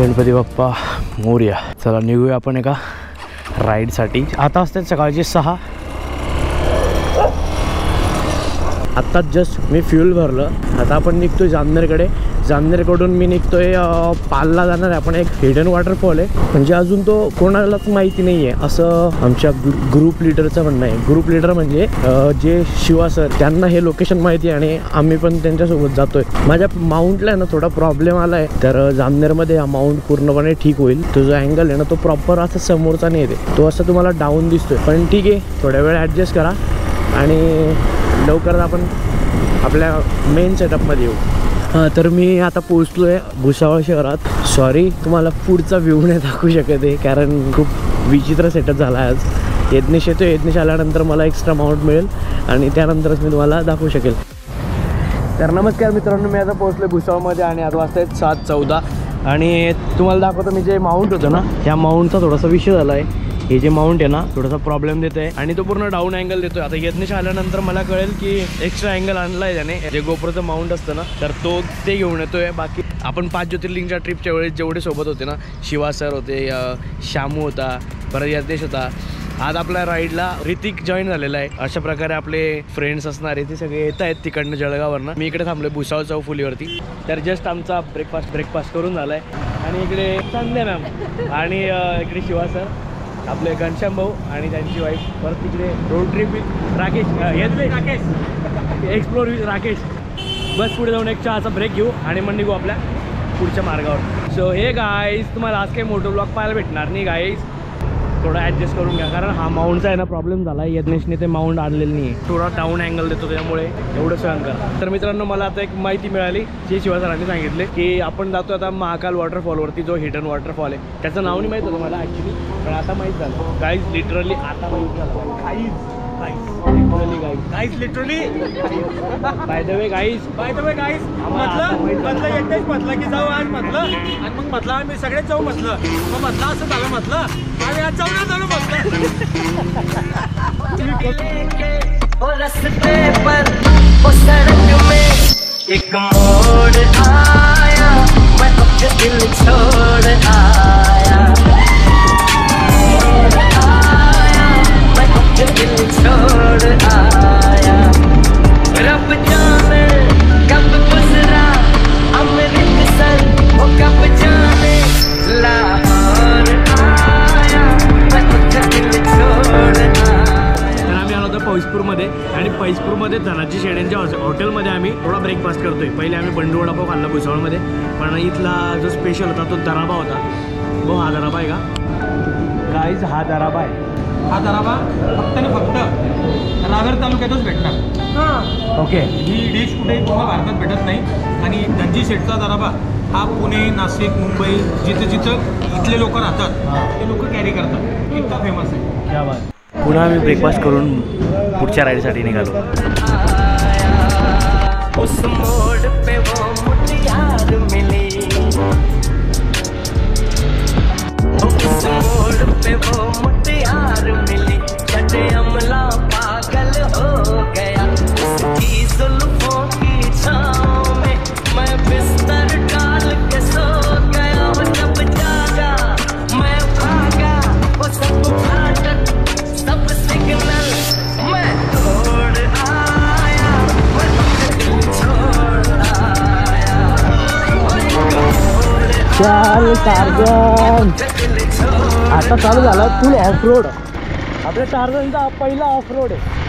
गणपती बाप्पा मोरया. चला निघूया आपण एका राईडसाठी. आता असते सकाळचे 6. आत्ताच जस्ट मी फ्यूल भरलं. आता आपण निघतोय जामनेरकडे. जामनेरकडून मी निघतोय पालला जाणार आहे. आपण एक हिडन वॉटरफॉल आहे, म्हणजे अजून तो कोणालाच माहिती नाही आहे असं आमच्या ग्रुप लिडरचं म्हणणं आहे. ग्रुप लिडर म्हणजे जे शिवा सर, त्यांना हे लोकेशन माहिती आहे आणि आम्ही पण त्यांच्यासोबत जातोय. माझ्या माउंटला ना थोडा प्रॉब्लेम आला आहे, तर जामनेरमध्ये हा माउंट पूर्णपणे ठीक होईल. तो जो अँगल आहे ना तो प्रॉपर असा समोरचा नाही येते, तो असं तुम्हाला डाऊन दिसतोय. पण ठीक आहे, थोड्या वेळ ॲडजस्ट करा आणि लवकरच आपण आपल्या मेन सेटअपमध्ये येऊ. तर मी आता पोचलो आहे भुसावळ शहरात. सॉरी तुम्हाला पुढचा व्ह्यू नाही दाखवू शकत आहे, कारण खूप विचित्र सेटअप झाला आहे आज. यज्ञेश येतो, यज्ञेश आल्यानंतर मला एक्स्ट्रा माउंट मिळेल आणि त्यानंतरच मी तुम्हाला दाखवू शकेल. तर नमस्कार मित्रांनो, मी आता पोचलो भुसावळमध्ये आणि आता वाजता आहेत 7:14 आणि तुम्हाला दाखवतो मी जे माउंट होतं ना, ह्या माउंटचा थोडासा विषय झाला आहे. हे जे माउंट आहे ना थोडासा प्रॉब्लेम देत आहे आणि तो पूर्ण डाऊन अँगल देतोय. आता यज्ञेश आल्यानंतर मला कळेल की एक्स्ट्रा अँगल आणला आहे त्याने. जे गोप्रोचं माउंट असतं ना, तर तो ते घेऊन येतोय. बाकी आपण 5 ज्योतिर्लिंगच्या ट्रिपच्या वेळेस जेवढे सोबत होते ना, शिवा सर होते, श्यामू होता, परत यज्ञेश होता. आज आपल्या राईडला ऋतिक जॉईन झालेला आहे. अशा प्रकारे आपले फ्रेंड्स असणारे ते सगळे येत आहेत तिकडनं जळगाववरनं. मी इकडे थांबलोय भुसावळ चौफुलीवरती. तर जस्ट आमचा ब्रेकफास्ट करून झाला आहे आणि इकडे संध्या मॅम आणि इकडे शिवा सर, आपले घनश्याम भाऊ आणि त्यांची वाईफ. परत तिकडे road trip with Rakesh, explore with Rakesh. बस पुढे जाऊन एक चहाचा ब्रेक घेऊ आणि मग निघू आपल्या पुढच्या मार्गावर. सो हे गाईज, तुम्हाला आज काही मोटो ब्लॉग पाहायला भेटणार नाही गाईज. थोडा ॲडजस्ट करून घ्या, कारण हा माउंटचा आहे ना प्रॉब्लेम झाला आहे. यज्ञेशने ते माउंट आणलेलं नाही आहे, थोडा डाऊन अँगल देतो, त्यामुळे एवढं सहन करा. तर मित्रांनो, मला आता एक माहिती मिळाली जे शिवा सरांनी सांगितले की आपण जातो आता महाकाल वॉटरफॉलवरती, जो हिडन वॉटरफॉल आहे. त्याचं नाव नाही माहीत होतं मला ॲक्च्युली, पण आता माहीत झालं गाईज. लिटरली आता माहीत झालं guys. Literally by the way guys म्हटलं एकटेच म्हटलं की जाऊ आज म्हटलं, आणि मग म्हटलं आम्ही सगळेच जाऊ म्हटलं. मग म्हटलं असं झालं, म्हटलं आम्ही आज जाऊ झालं पैसपूरमध्ये. आणि पैसपूरमध्ये धनाजी शेड्यांच्या हॉटेलमध्ये आम्ही थोडा ब्रेकफास्ट करतोय. पहिले आम्ही बंडू वडापाव खाल्ला भुसावळमध्ये, पण इथला जो स्पेशल होता तो दराबा होता. भाऊ हा दराबा आहे का गाईज? हा दराबा आहे. हा दराबा फक्त आणि फक्त रावेर तालुक्यातच भेटणार. ओके. ही डिश कुठेही तुम्हाला भारतात भेटत नाही. आणि धनजी शेठचा दराबा हा पुणे, नाशिक, मुंबई जिथं जिथं इथले लोक राहतात ते लोक कॅरी करतात. इतका फेमस आहे. क्या बात. पुन्हा आम्ही ब्रेकफास्ट करून पुढच्या राईडसाठी निघालो. चाल टार्गन आता चालू झाला फुल ऑफ रोड. आपल्या टार्गनचा पहिला ऑफ रोड आहे.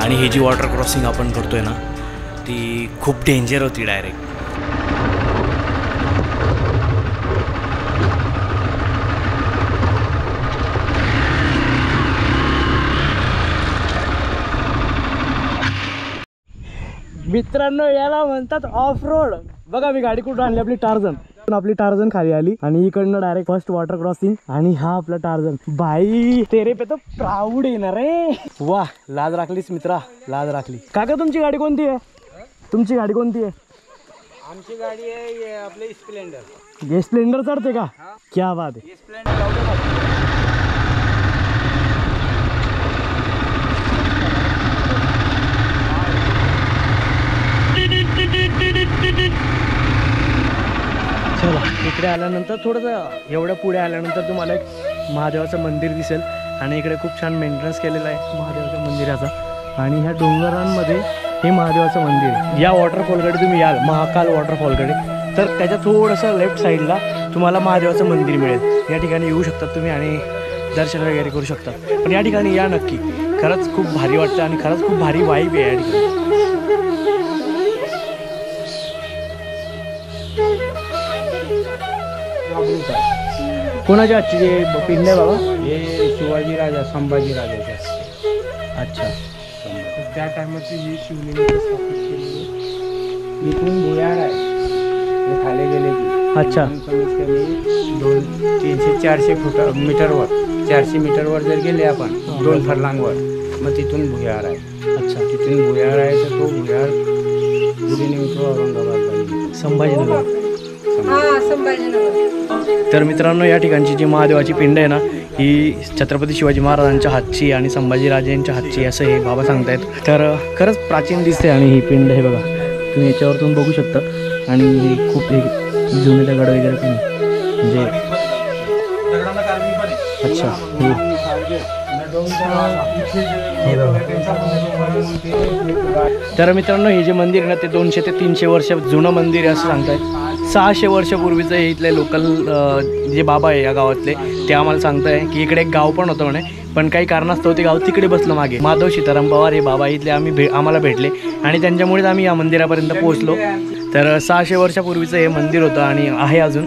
आणि ही जी वॉटर क्रॉसिंग आपण करतोय ना, ती खूप डेंजर होती डायरेक्ट. मित्रांनो याला म्हणतात ऑफ रोड. बघा मी गाडी कुठं आणली, आपली टार्झन खाली आली आणि इकडनं डायरेक्ट फर्स्ट वॉटर क्रॉसिंग आणि हा आपला टार्झन. बाई तेरे पे तो प्राऊड येणार रे. वा लाज राखलीस मित्रा, लाज राखली. काका तुमची गाडी कोणती आहे? तुमची गाडी कोणती आहे? आमची गाडी आहे आपली स्प्लेंडर. ये स्प्लेंडर चढते का? क्या बात आहे. चला इकडे आल्यानंतर थोडंसं एवढं पुढे आल्यानंतर तुम्हाला एक महादेवाचं मंदिर दिसेल आणि इकडे खूप छान मेंटेनन्स केलेला आहे महादेवाच्या मंदिराचा. आणि ह्या डोंगरांमध्ये हे महादेवाचं मंदिर आहे. या वॉटरफॉलकडे तुम्ही याल, महाकाल वॉटरफॉलकडे, तर त्याच्या थोडंसं लेफ्ट साईडला तुम्हाला महादेवाचं मंदिर मिळेल. या ठिकाणी येऊ शकतात तुम्ही आणि दर्शन वगैरे करू शकतात. पण या ठिकाणी या नक्की, खरंच खूप भारी वाटतं आणि खरंच खूप भारी वाईब आहे या ठिकाणी. कोणाच्या आजची जे पिंड आहे बाबा? हे शिवाजी राजा संभाजी राजाचे. अच्छा. त्या टायमाची ही शिवलिंग स्थापित केलेली. इथून भुयार आहे खाली गेले की. अच्छा. कमीत कमी 300-400 मीटरवर 400 मीटरवर जर गेले आपण 2 फरलांगवर, मग तिथून भुयार आहे. अच्छा. तिथून भुयार आहे तर तो भुयार पुढे निघतो औरंगाबाद, संभाजीनगर. संभाजीनगर. तर मित्रांनो या ठिकाणची जी महादेवाची पिंड आहे ना, ही छत्रपती शिवाजी महाराजांच्या हातची आणि संभाजीराजेंच्या हातची असं हे बाबा सांगतायत. तर खरंच प्राचीन दिसते आणि ही पिंड हे बघा तुम्ही याच्यावरतून बघू शकता. आणि ही खूप एक जुने दगड वगैरे पण म्हणजे. अच्छा. तर मित्रांनो हे जे मंदिर ना ते 200 ते 300 वर्ष जुनं मंदिर आहे असं सांगतायत. 600 वर्षापूर्वीचं हे इथले लोकल जे बाबा आहे या गावातले ते आम्हाला सांगताय की इकडे एक गाव पण होतं म्हणे, पण काही कारणास्तव ते गाव तिकडे बसलं मागे. माधव सीताराम पवार हे बाबा इथले आम्हाला भेटले आणि त्यांच्यामुळेच आम्ही या मंदिरापर्यंत पोहोचलो. तर 600 वर्षापूर्वीचं हे मंदिर होतं आणि आहे अजून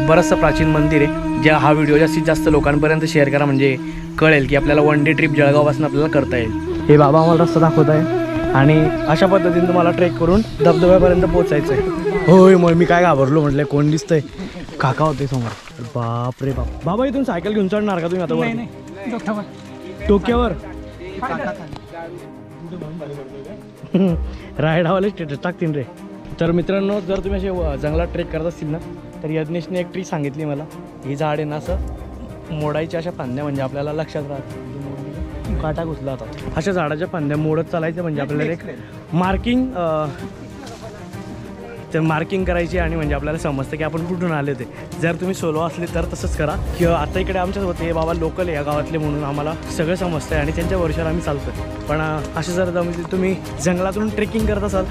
बरंचसं प्राचीन मंदिर आहे. ज्या हा व्हिडिओ जास्तीत जास्त लोकांपर्यंत शेअर करा म्हणजे कळेल की आपल्याला 1 डे ट्रिप जळगावपासून आपल्याला करता येईल. हे बाबा आम्हाला रस्ता दाखवत आहे आणि अशा पद्धतीने तुम्हाला ट्रेक करून धबधब्यापर्यंत पोहोचायचं आहे. होय मग मी काय घाबरलो, म्हटलं कोण दिसतंय, काका होते समोर. बाप रे बाप. बाबा इथून सायकल घेऊन चढणार का तुम्ही आता? टोक्यावर रायडावाले स्टेटस टाकतील रे. तर मित्रांनो जर तुम्ही असे जंगलात ट्रेक करत असतील ना, तर यज्ञेशने एक ट्रिक सांगितली मला. ही झाड आहे ना असं मोडायच्या अशा फांद्या म्हणजे आपल्याला लक्षात राहतं, काटा घुसला होता. अशा झाडाच्या फांद्या मोडत चालायचं म्हणजे आपल्याला एक मार्किंग करायची आणि म्हणजे आपल्याला समजतं की आपण कुठून आले होते. जर तुम्ही सोलो असले तर तसंच करा. किंवा आता इकडे आमच्याच होते हे बाबा लोकल आहे या गावातले म्हणून आम्हाला सगळं समजतं आहे आणि त्यांच्या वर्षाला आम्ही चालतो. पण असे जर तुम्ही जंगलातून ट्रेकिंग करत असाल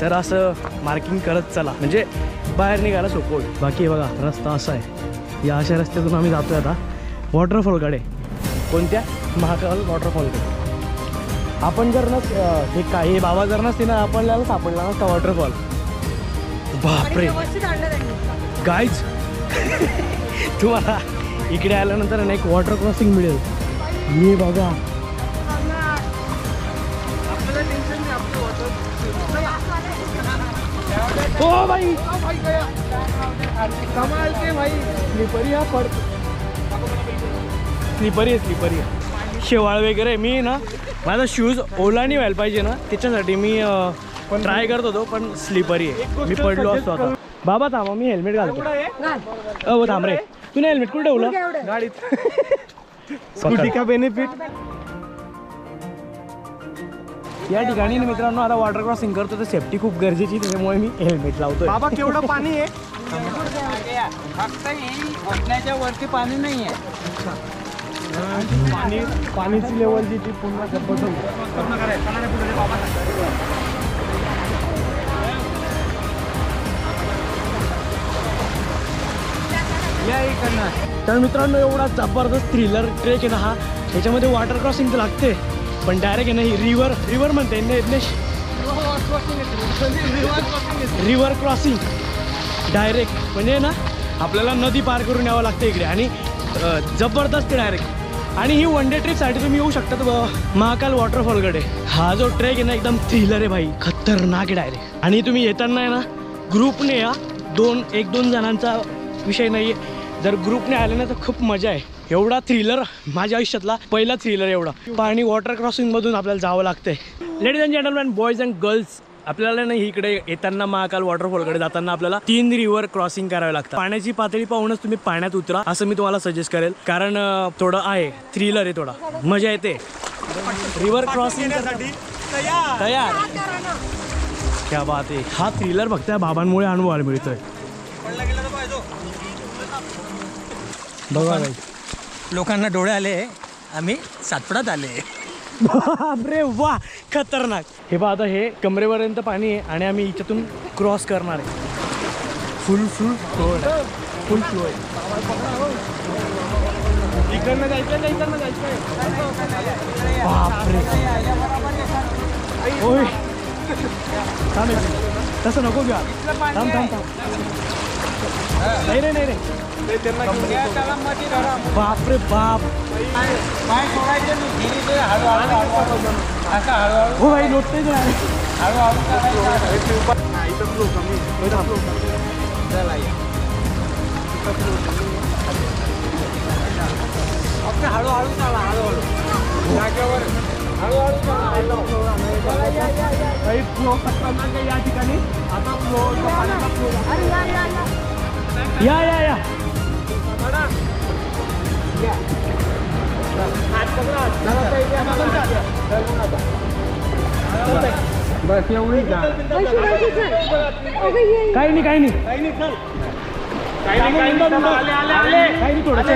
तर असं मार्किंग करत चला म्हणजे बाहेर निघायला सोपं होईल. बाकी बघा रस्ता असा आहे, या अशा रस्त्यातून आम्ही जातोय आता वॉटरफॉलकडे. कोणत्या? महाकाल वॉटरफॉलकडे. आपण जर हे बाबा जर नसते ना आपल्याला सापडला नसता वॉटरफॉल. बापरे गाईज तुम्हाला इकडे आल्यानंतर ना एक वॉटर क्रॉसिंग मिळेल. हे बघा ओ भाई कमाल के भाई. स्लिपरी हा पड स्लिपरी आहे. शेवाळ वगैरे मी ना माझा शूज ओला नाही व्हायला पाहिजे ना त्याच्यासाठी मी ट्राय करत होतो पण स्लिपरी आहे. मी पडलो असतो आता. बाबा थांबा मी हेल्मेट घालतो. थांब रे तू नाही हेल्मेट कुठे ठेवलं गाडीत? स्कूटी का बेनिफिट. या ठिकाणी मित्रांनो आता वॉटर क्रॉसिंग करतो तर सेफ्टी खूप गरजेची त्याच्यामुळे मी हेल्मेट लावतो. बाबा केवढं पाणी आहे? फक्त घोटण्याच्या वरती पाणी नाही आहे. पाण्याची लेवल जी ती पुन्हा तर मित्रांनो एवढा जबरदस्त थ्रिलर ट्रेक आहे ना हा. याच्यामध्ये वॉटर क्रॉसिंग तर लागते पण डायरेक्ट आहे ना ही रिव्हर म्हणते रिव्हर क्रॉसिंग डायरेक्ट म्हणजे ना आपल्याला नदी पार करून यावं लागतं इकडे आणि जबरदस्त डायरेक्ट. आणि ही 1 डे ट्रिपसाठी तुम्ही येऊ शकता महाकाल वॉटरफॉलकडे. हा जो ट्रेक आहे ना एकदम थ्रिलर आहे भाई, खतरनाक. खतरनाक डायरेक्ट. आणि तुम्ही येताना आहे ना ग्रुपने या, एक दोन जणांचा विषय नाही आहे. जर ग्रुपने आले ना तर खूप मजा आहे. एवढा थ्रिलर माझ्या आयुष्यातला पहिला थ्रिलर एवढा. पाणी वॉटर क्रॉसिंगमधून आपल्याला जावं लागतंय. Ladies and gentleman, boys and girls, आपल्याला नाही इकडे येताना महाकाल वॉटरफॉलकडे जाताना आपल्याला 3 रिव्हर क्रॉसिंग करावे लागतात. पाण्याची पातळी पाहूनच तुम्ही पाण्यात उतरा असं मी तुम्हाला सजेस्ट करेल. कारण थोडं आहे थ्रिलर आहे, थोडा मजा येते. रिव्हर क्रॉसिंग तयार. क्या बात आहे. हा थ्रिलर फक्त बाबांमुळे अनुभवायला मिळतोय. बघा लोकांना डोळे आले, आम्ही सातपडात आले. बापरे वा, खतरनाक. हे पहा आता हे कमरेपर्यंत पाणी आहे आणि आम्ही इथून क्रॉस करणार आहे. फुल फ्लो आहे. इकडनं जायचं. बापरे ओय, थांब तसं नको घ्या. थांब. नाही. बापरे बाप. हो भाई लोटते हळूहळू चाला, जागेवर काही फ्लो खतरनाक आहे या ठिकाणी. आता फ्लो या बस एवढी का? काही नाही थोडंसं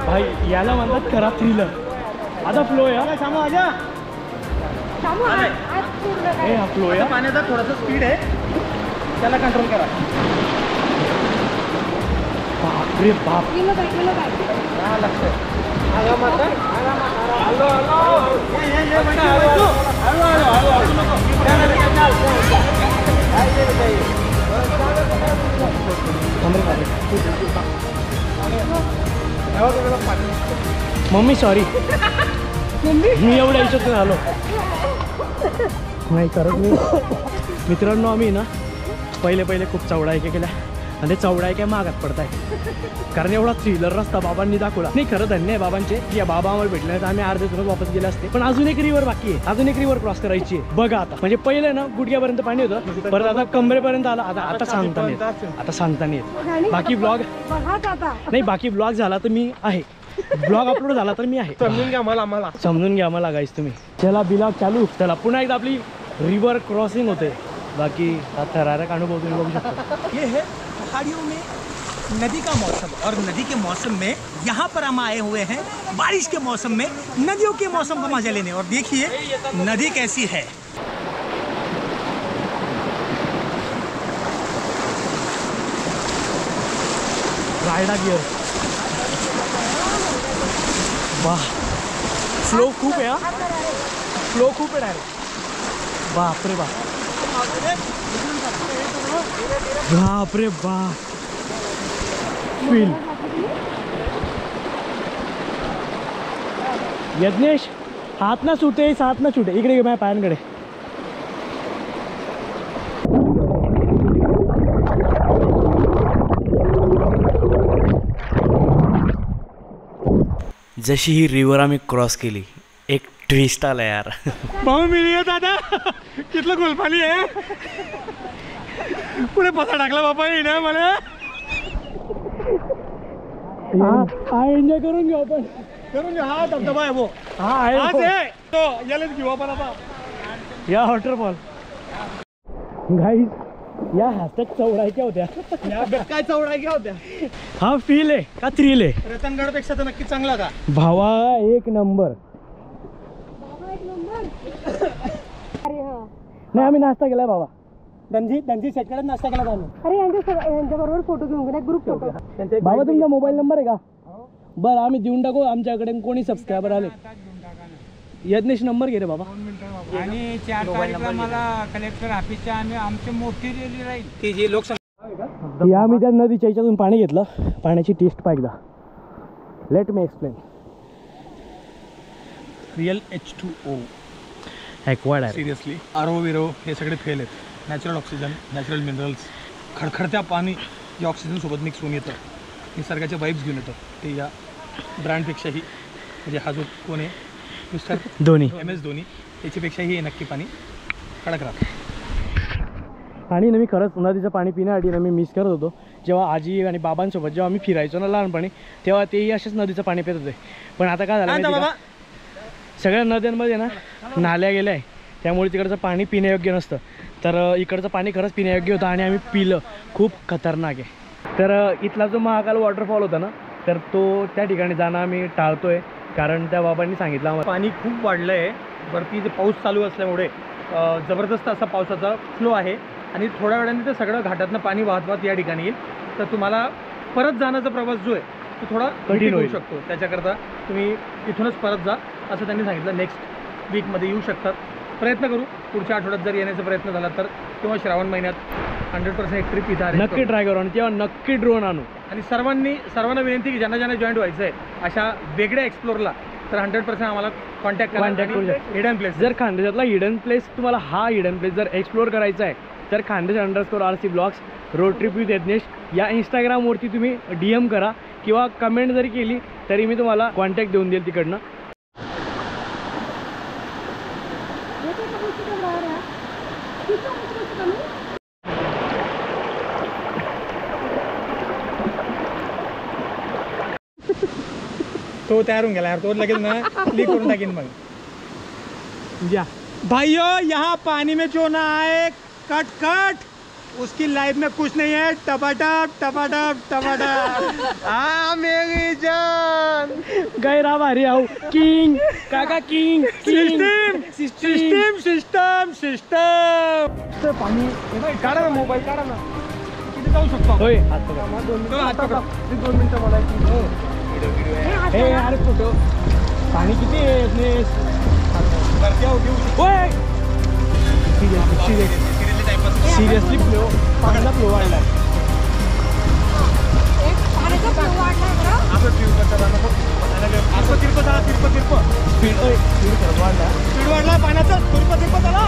भाई याला म्हणतात खरा थ्रिलर. आता फ्लो या हा फ्लो या. पाण्याचा थोडासा स्पीड आहे, त्याला कंट्रोल करा. बापरे बाप. मम्मी सॉरी, मी एवढ्या याच्यातून आलो नाही करत. मी मित्रांनो आम्ही ना पहिले खूप चौडायक्या केल्या आणि ते चौडायक्या मागात पडत आहे. कारण एवढा थ्रिलर रस्ता बाबांनी दाखवला. नाही खरं धन्य आहे बाबांचे की बाबा आम्हाला भेटले नाही तर आम्ही अर्धे तुरंत वापस गेले असते. पण अजून एक रिव्हर बाकी आहे, अजून एक रिव्हर क्रॉस करायची आहे. बघा आता म्हणजे पहिले ना गुडघ्यापर्यंत पाणी होतं, परत आता कमरेपर्यंत आला. आता सांगता नाही येत. बाकी बाकी ब्लॉग झाला तर मी आहे, ब्लॉग अपलोड झाला तर मी आहे. समजून घ्या आम्हाला गाईस तुम्ही. चला ब्लॉग चालू. चला पुन्हा एकदा आपली रिव्हर क्रॉसिंग होते. बाकी थरारक अनुभव तुम्ही बघू शकता. ये है पहाड़ियों में नदी का मौसम, और नदी के मौसम में यहाँ पर हम आए हुए हैं बारिश के मौसम में, नदियों के मौसम का मजा लेने. और देखिए नदी कैसी है. रायडा गियर. वाह, फ्लो खूप आहे. फ्लो खूप आहे डायरेक्ट. बापरे बाप. बापरे बाप. फील. यज्ञेश हात ना सुटे, साथ ना सुटे. इकडे माझ्या पायांकडे. जशी ही रिव्हर आम्ही क्रॉस केली एक ट्विस्ट आला यार. भाऊ मिळूया दादा, कितलं गोलपाली आहे. पुढे पसा टाकला बाबा ना मला. हा एन्जॉय करून घेऊ आपण. हा धबधबा आहे. हा आहे तो यालाच घेऊ आपण आता. या वॉटरफॉल. गाईज या हॅशटॅग चौडायक्या होत्या. काय चौडायक्या होत्या. हा फील आहे का थ्रिल आहे. रतनगड पेक्षा तर नक्की चांगला का भावा. एक नंबर. नाही आम्ही नाश्ता केलाय बाबा. त्यांची शेतकऱ्यात नाश्ता केला जातो. अरे यांच्या बरोबर फोटो घेऊन गेला, ग्रुप फोटो. बाबा तुमचा मोबाईल नंबर आहे का. बरं आम्ही देऊन टाकू. आमच्याकडे कोणी सबस्क्रायबर आले. यज्ञेश नंबर घे रे बाबा. आणि 4 तारखेला मला कलेक्टर ऑफिसच्या आमची मोठी रॅली राहील. ती जी लोकसंख्या. या आम्ही त्या नदीच्या याच्यातून पाणी घेतलं. पाण्याची टेस्ट पाहिजे. Let me explain. Real H2O acquired आहे. सिरियसली. आरो विरो हे सगळे फेल आहेत. नॅचरल ऑक्सिजन, नॅचरल मिनरल्स, खडखडत्या पाणी या ऑक्सिजनसोबत मिक्स होऊन येतं, निसर्गाचे वाईब्स घेऊन येतं. ते या ब्रँडपेक्षाही, म्हणजे हा जो कोण आहे मिस्टर धोनी, MS धोनी, त्याच्यापेक्षाही हे नक्की पाणी कडक राहतं. आणि ना मी खरंच नदीचं पाणी पिण्यासाठी ना मी मिस करत होतो. जेव्हा आजी आणि बाबांसोबत जेव्हा आम्ही फिरायचो ना लहानपणी, तेव्हा तेही असेच नदीचं पाणी पित होते. पण आता काय झालं माहिती का, सगळ्या नद्यांमध्ये ना नाल्या गेल्या आहे, त्यामुळे तिकडचं पाणी पिण्यायोग्य नसतं. तर इकडचं पाणी खरंच पिण्यायोग्य होतं आणि आम्ही पिलं. खूप खतरनाक आहे. तर इथला जो महाकाल वॉटरफॉल होता ना, तर तो त्या ठिकाणी जाणं आम्ही टाळतोय, कारण त्या बाबांनी सांगितलं आम्हाला पाणी खूप वाढलं आहे वरती. जे पाऊस चालू असल्यामुळे जबरदस्त असा पावसाचा फ्लो आहे आणि थोड्या वेळाने ते सगळं घाटातनं पाणी वाहत या ठिकाणी येईल. तर तुम्हाला परत जाण्याचा प्रवास जो आहे तो थोडा कठीण होऊ शकतो. त्याच्याकरता तुम्ही इथूनच परत जा असं त्यांनी सांगितलं. नेक्स्ट वीकमध्ये येऊ शकतात. प्रयत्न करू, पुढच्या आठवड्यात जर येण्याचा प्रयत्न झाला तर, किंवा श्रावण महिन्यात 100% एक ट्रिप इथं नक्की ट्राय करू आणि तेव्हा नक्की ड्रोन आणू. आणि सर्वांना विनंती की ज्यांना जॉईंट व्हायचं आहे अशा वेगळ्या एक्सप्लोरला, तर 100% आम्हाला कॉन्टॅक्ट करू. हिडन प्लेस जर खानदेशातला हिडन प्लेस तुम्हाला हा हिडन प्लेस जर एक्सप्लोर करायचा आहे तर खानदेश_RC blogs road trip with Yagnesh या इंस्टाग्रामवरती तुम्ही DM करा किंवा कमेंट जरी केली तरी मी तुम्हाला कॉन्टॅक्ट देऊन देईल तिकडनं. तो तयार होऊन गेला यार, तो लगेच ना क्लिक करून टाकीन मग. या भाइयों, यहाँ पानी में जो ना आए कट कट, उसकी लाइफ में कुछ नहीं है. टपाटप टपाटप टपाटप. हाँ मेरी जान. गैरा भारी आहो. किंग काका, king system system system system. पाणी काढा ना मोबाईल, काढा ना. किती जाऊ शकतो? होय. हात पकडा. 2 मिनिटं मला. हे अरे फोटो पाणी किती आहे. सिरियसली फ्लो, पाण्याचा फ्लो वाढला. स्पीड वाढला पाण्याचा. तिरपं झाला.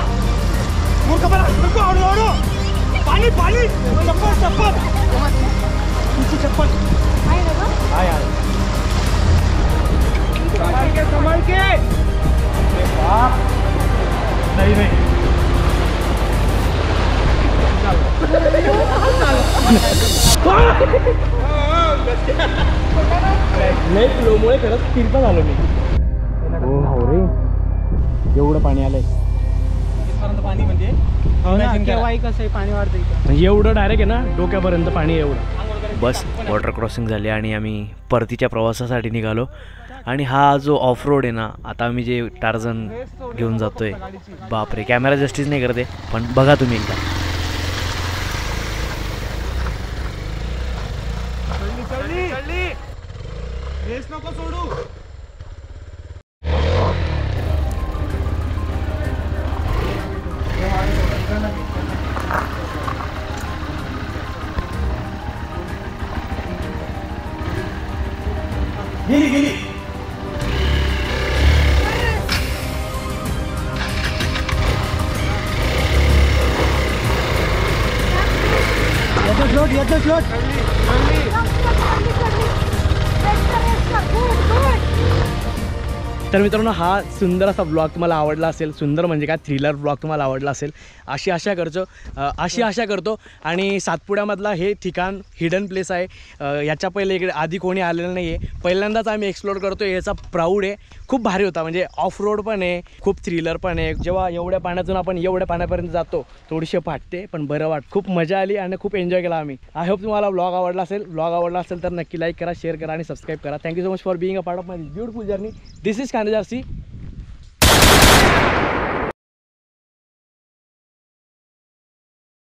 मूर्खपणा. हळू पाणी पाणी. चप्पल तुमची चप्पल हा यार. संभाल के. नाही लय फ्लोमुळे खरंच तिरपं झालो मी. हो रे, एवढं पाणी आलंय. पाणी म्हणजे केव्हाही कसंही पाणी वाढतं इथं. म्हणजे एवढं डायरेक्ट आहे ना डोक्यापर्यंत पाणी आहे एवढं. बस वॉटर क्रॉसिंग झाली आणि आम्ही परतीच्या प्रवासासाठी निघालो. आणि हा जो ऑफ रोड आहे ना, आता आम्ही जे टार्झन घेऊन जातोय, बापरे, कॅमेरा जस्टिस नाही करते, पण बघा तुम्ही एकदा. रेस नको सोडू. गेली. याचा फ्लोट. तर मित्रांनो, हा सुंदर असा ब्लॉग तुम्हाला आवडला असेल. सुंदर म्हणजे काय, थ्रिलर ब्लॉग तुम्हाला आवडला असेल अशी आशा करतो. आणि सातपुड्यामधला हे ठिकाण हिडन प्लेस आहे. याच्या पहिले इकडे आधी कोणी आलेलं नाही आहे. पहिल्यांदाच आम्ही एक्सप्लोर करतो. याचा प्राऊड आहे. खूप भारी होता. म्हणजे ऑफ रोड पण आहे, खूप थ्रिलर पण आहे. जेव्हा एवढ्या पाण्यातून आपण एवढ्या पाण्यापर्यंत जातो थोडीशी फाटते, पण बरं वाटतं. खूप मजा आली आणि खूप एन्जॉय केला आम्ही. आय होप तुम्हाला ब्लॉग आवडला असेल तर नक्की लाईक करा, शेअर करा आणि सबस्क्राईब करा. Thank you so much for being a part of my beautiful journey. This is Khandesh RC.